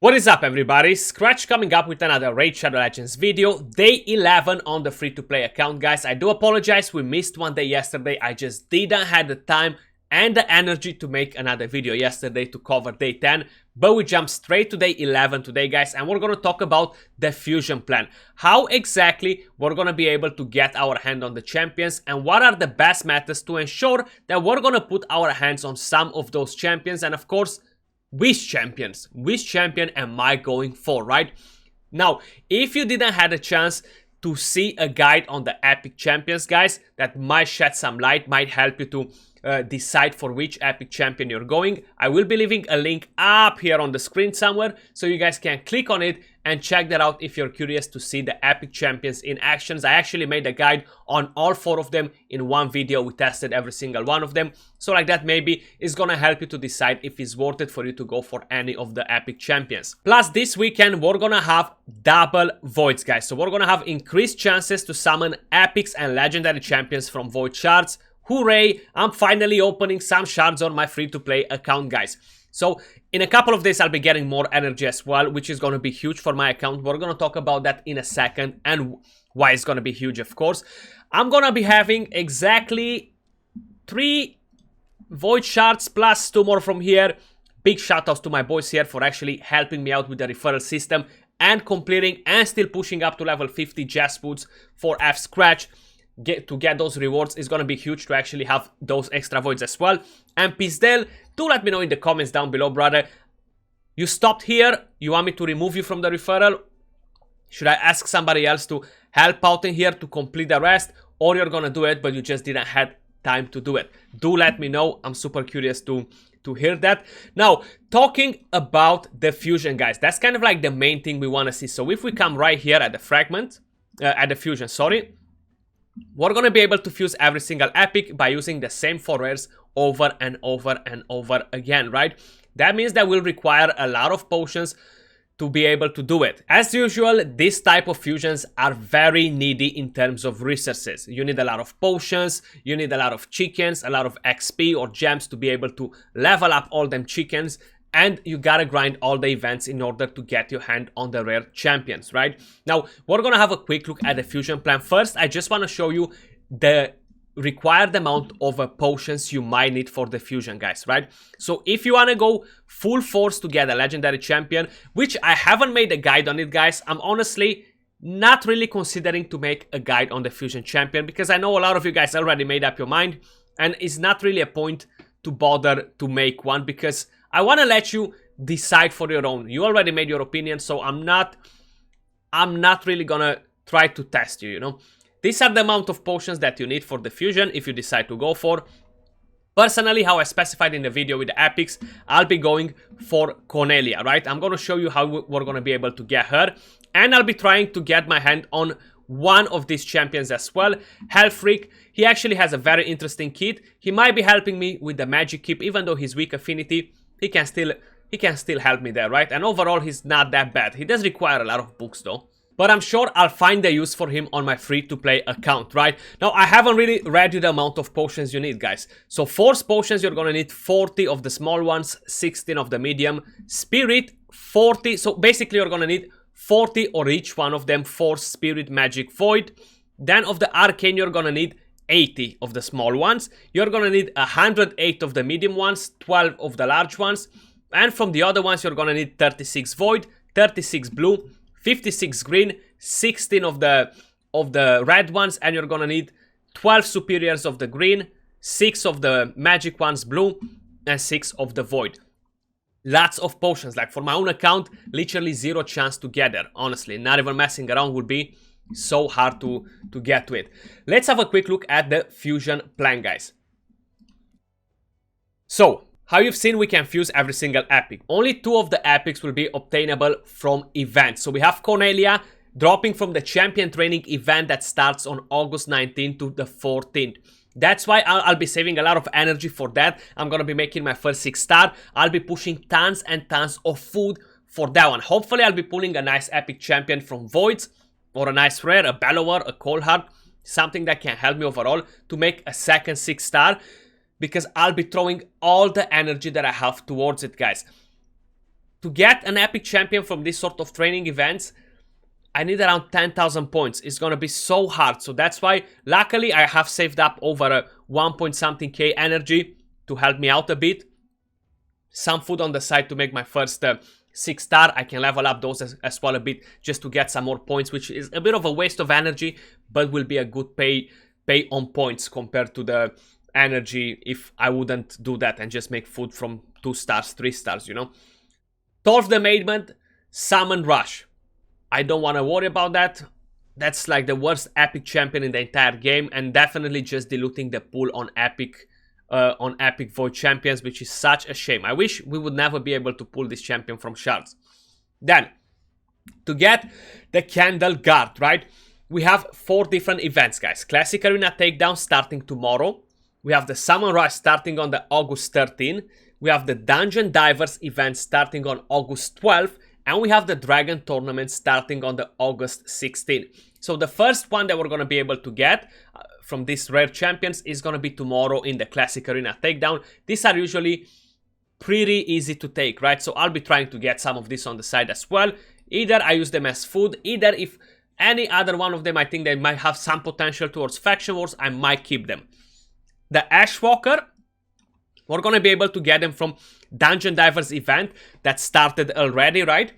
What is up, everybody? Skratch coming up with another Raid Shadow Legends video, day 11 on the free-to-play account, guys. I do apologize, we missed one day yesterday. I just didn't have the time and the energy to make another video yesterday to cover day 10. But we jump straight to day 11 today, guys, and we're going to talk about the fusion plan. How exactly we're going to be able to get our hand on the champions, and what are the best methods to ensure that we're going to put our hands on some of those champions, and of course, which champion am I going for, right? Now, if you didn't have a chance to see a guide on the epic champions, guys, that might shed some light, might help you to decide for which epic champion you're going, I will be leaving a link up here on the screen somewhere, so you guys can click on it and check that out if you're curious to see the epic champions in actions. I actually made a guide on all 4 of them in one video. We tested every single one of them, so like that maybe is gonna help you to decide if it's worth it for you to go for any of the epic champions. Plus, this weekend we're gonna have double voids, guys, so we're gonna have increased chances to summon epics and legendary champions from void shards. Hooray! I'm finally opening some shards on my free-to-play account, guys. So in a couple of days I'll be getting more energy as well, which is going to be huge for my account. We're going to talk about that in a second and why it's going to be huge, of course. I'm going to be having exactly 3 void shards plus 2 more from here. Big shoutouts to my boys here for actually helping me out with the referral system and completing and still pushing up to level 50 Jazz Boots for Skratch. To get those rewards is going to be huge to actually have those extra voids as well. And Pizdel, do let me know in the comments down below, brother. You stopped here, you want me to remove you from the referral? Should I ask somebody else to help out in here to complete the rest? Or you're going to do it, but you just didn't have time to do it? Do let me know, I'm super curious to hear that. Now, talking about the fusion, guys, that's kind of like the main thing we want to see. So if we come right here at the fragment, at the fusion, sorry, we're going to be able to fuse every single epic by using the same 4 rares over and over and over again, right? That means that will require a lot of potions to be able to do it. As usual, this type of fusions are very needy in terms of resources. You need a lot of potions, you need a lot of chickens, a lot of XP or gems to be able to level up all them chickens, and you gotta grind all the events in order to get your hand on the rare champions, right? Now, we're gonna have a quick look at the fusion plan. First, I just wanna show you the required amount of potions you might need for the fusion, guys, right? So if you wanna go full force to get a legendary champion, which I haven't made a guide on it, guys, I'm honestly not really considering to make a guide on the fusion champion because I know a lot of you guys already made up your mind and it's not really a point to bother to make one because I want to let you decide for your own. You already made your opinion, so I'm not really gonna try to test you, you know. These are the amount of potions that you need for the fusion if you decide to go for. Personally, how I specified in the video with the epics, I'll be going for Cornelia, right? I'm gonna show you how we're gonna be able to get her, and I'll be trying to get my hand on one of these champions as well. Hellfreak, he actually has a very interesting kit. He might be helping me with the magic keep, even though he's weak affinity. He can still help me there, right? And overall, he's not that bad. He does require a lot of books though. But I'm sure I'll find the use for him on my free-to-play account, right? Now, I haven't really read you the amount of potions you need, guys. So, force potions, you're gonna need 40 of the small ones, 16 of the medium. Spirit, 40. So, basically, you're gonna need 40 or each one of them. Force, Spirit, Magic, Void. Then, of the Arcane, you're gonna need 80 of the small ones. You're gonna need 108 of the medium ones, 12 of the large ones, and from the other ones you're gonna need 36 void, 36 blue, 56 green, 16 of the red ones, and you're gonna need 12 superiors of the green, 6 of the magic ones blue, and 6 of the void. Lots of potions. Like for my own account, literally 0 chance to get there. Honestly, not even messing around would be so hard to get to it. Let's have a quick look at the fusion plan, guys. So, how you've seen, we can fuse every single epic. Only 2 of the epics will be obtainable from events. So we have Cornelia dropping from the champion training event that starts on August 19th to the 14th. That's why I'll be saving a lot of energy for that. I'm gonna be making my first 6-star. I'll be pushing tons and tons of food for that one. Hopefully I'll be pulling a nice epic champion from voids, or a nice rare, a Bellower, a Cold Heart, something that can help me overall to make a second 6-star, because I'll be throwing all the energy that I have towards it, guys. To get an epic champion from this sort of training events, I need around 10,000 points. It's gonna be so hard. So that's why, luckily, I have saved up over a 1 point something K energy to help me out a bit. Some food on the side to make my first 6-star. I can level up those as well a bit just to get some more points, which is a bit of a waste of energy, but will be a good pay on points compared to the energy if I wouldn't do that and just make food from 2 stars, 3 stars, you know. Torf the Maidment, Summon Rush. I don't want to worry about that. That's like the worst epic champion in the entire game, and definitely just diluting the pool on epic void champions, which is such a shame. I wish we would never be able to pull this champion from shards. Then, to get the Candle Guard, right? We have 4 different events, guys. Classic Arena Takedown starting tomorrow. We have the Summon Rush starting on the August 13. We have the Dungeon Divers event starting on August 12. And we have the Dragon Tournament starting on the August 16. So the first one that we're going to be able to get from these rare champions is going to be tomorrow in the Classic Arena Takedown. These are usually pretty easy to take, right? So I'll be trying to get some of this on the side as well. Either I use them as food, either if any other one of them I think they might have some potential towards Faction Wars, I might keep them. The Ashwalker, we're going to be able to get them from Dungeon Divers event that started already, right?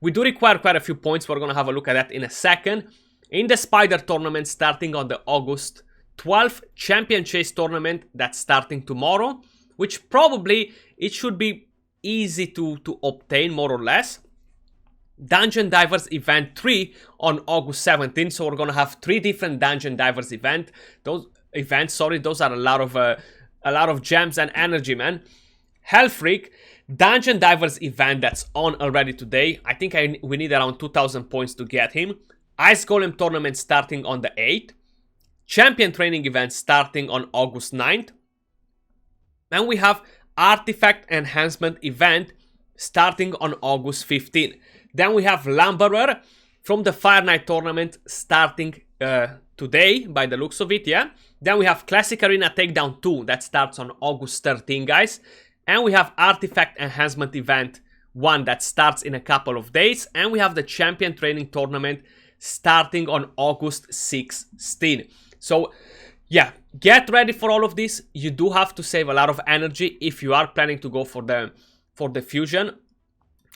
We do require quite a few points. We're going to have a look at that in a second. In the Spider Tournament starting on the August 12th, Champion Chase Tournament that's starting tomorrow, which probably it should be easy to obtain more or less. Dungeon Divers Event 3 on August 17th. So we're going to have 3 different Dungeon Divers events. Those are a lot of gems and energy, man. Hellfreak, Dungeon Divers event that's on already today. I think we need around 2,000 points to get him. Ice Golem Tournament starting on the 8th. Champion Training event starting on August 9th. And we have Artifact Enhancement event starting on August 15th. Then we have Lumberer from the Fire Knight Tournament starting today, by the looks of it, yeah. Then we have Classic Arena Takedown 2 that starts on August 13, guys. And we have Artifact Enhancement Event 1 that starts in a couple of days. And we have the Champion Training Tournament starting on August 16. So, yeah, get ready for all of this. You do have to save a lot of energy if you are planning to go for the fusion.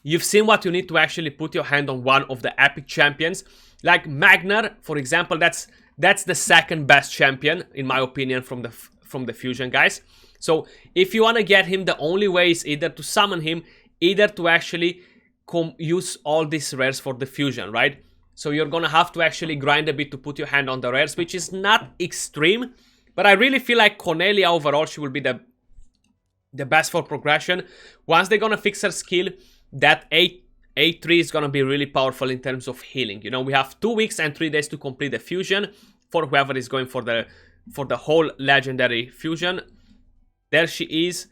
You've seen what you need to actually put your hand on one of the epic champions. Like Magnar, for example, that's the second best champion, in my opinion, from the fusion, guys. So if you want to get him, the only way is either to summon him, either to actually use all these rares for the fusion, right? So you're gonna have to actually grind a bit to put your hand on the rares, which is not extreme, but I really feel like Cornelia overall, she will be the best for progression. Once they're gonna fix her skill, that 8-3 is gonna be really powerful in terms of healing. You know, we have 2 weeks and 3 days to complete the fusion for whoever is going for the whole legendary fusion. There she is.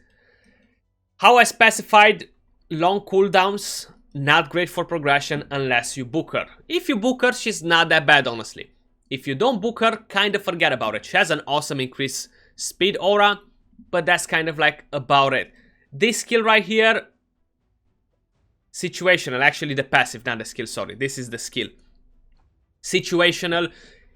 How I specified, long cooldowns, not great for progression unless you book her. If you book her, she's not that bad, honestly. If you don't book her, kind of forget about it. She has an awesome increased speed aura, but that's kind of like about it. This skill right here, situational, actually the passive, not the skill, sorry. This is the skill. Situational,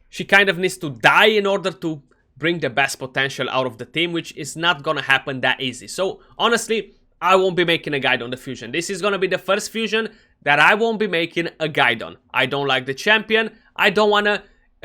she kind of needs to die in order to bring the best potential out of the team, which is not gonna happen that easy. So honestly, I won't be making a guide on the fusion. This is gonna be the first fusion that I won't be making a guide on. I don't like the champion. I don't wanna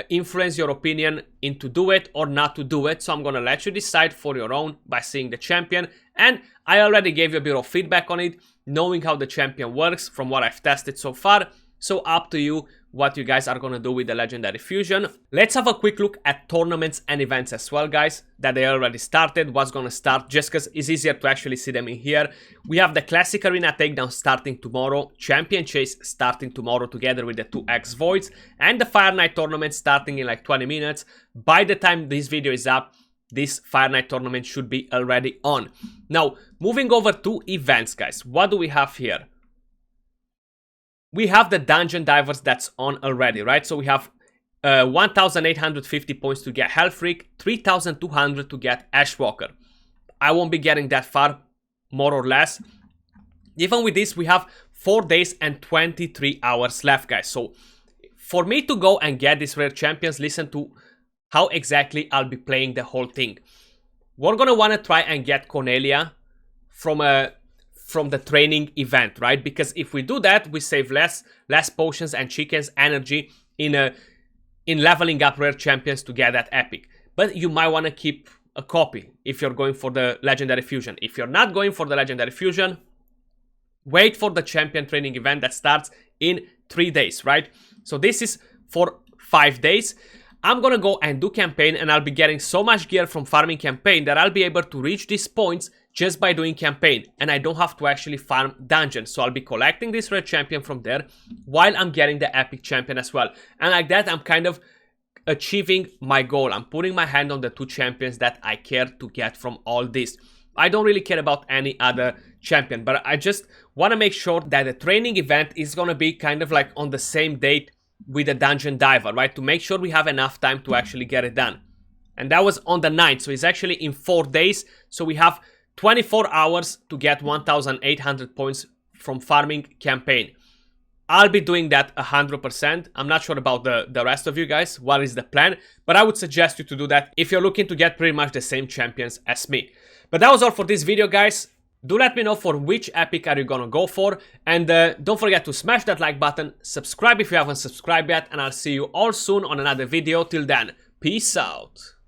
influence your opinion into do it or not to do it. So I'm gonna let you decide for your own by seeing the champion. And I already gave you a bit of feedback on it, knowing how the champion works from what I've tested so far. So up to you what you guys are gonna do with the legendary fusion. Let's have a quick look at tournaments and events as well, guys, that they already started, what's gonna start, just because it's easier to actually see them in here. We have the Classic Arena Takedown starting tomorrow, Champion Chase starting tomorrow together with the 2X Voids, and the Fire Knight Tournament starting in like 20 minutes. By the time this video is up, this Fire Knight Tournament should be already on. Now, moving over to events, guys, what do we have here? We have the Dungeon Divers that's on already, right? So we have 1,850 points to get Hellfreak, 3,200 to get Ashwalker. I won't be getting that far, more or less. Even with this, we have 4 days and 23 hours left, guys. So for me to go and get these rare champions, listen to how exactly I'll be playing the whole thing. We're gonna wanna try and get Cornelia from the training event, right? Because if we do that, we save less potions and chickens energy in leveling up rare champions to get that epic. But you might wanna keep a copy if you're going for the legendary fusion. If you're not going for the legendary fusion, wait for the champion training event that starts in 3 days, right? So this is for 5 days. I'm gonna go and do campaign, and I'll be getting so much gear from farming campaign that I'll be able to reach these points just by doing campaign, and I don't have to actually farm dungeons. So I'll be collecting this red champion from there while I'm getting the epic champion as well. And like that, I'm kind of achieving my goal. I'm putting my hand on the 2 champions that I care to get from all this. I don't really care about any other champion, but I just want to make sure that the training event is going to be kind of like on the same date with the dungeon diver, right? To make sure we have enough time to actually get it done. And that was on the 9th, so it's actually in 4 days. So we have 24 hours to get 1,800 points from farming campaign. I'll be doing that 100%. I'm not sure about the rest of you guys, what is the plan, but I would suggest you to do that if you're looking to get pretty much the same champions as me. But that was all for this video, guys. Do let me know for which epic are you gonna go for, and don't forget to smash that like button, subscribe if you haven't subscribed yet, and I'll see you all soon on another video. Till then, peace out.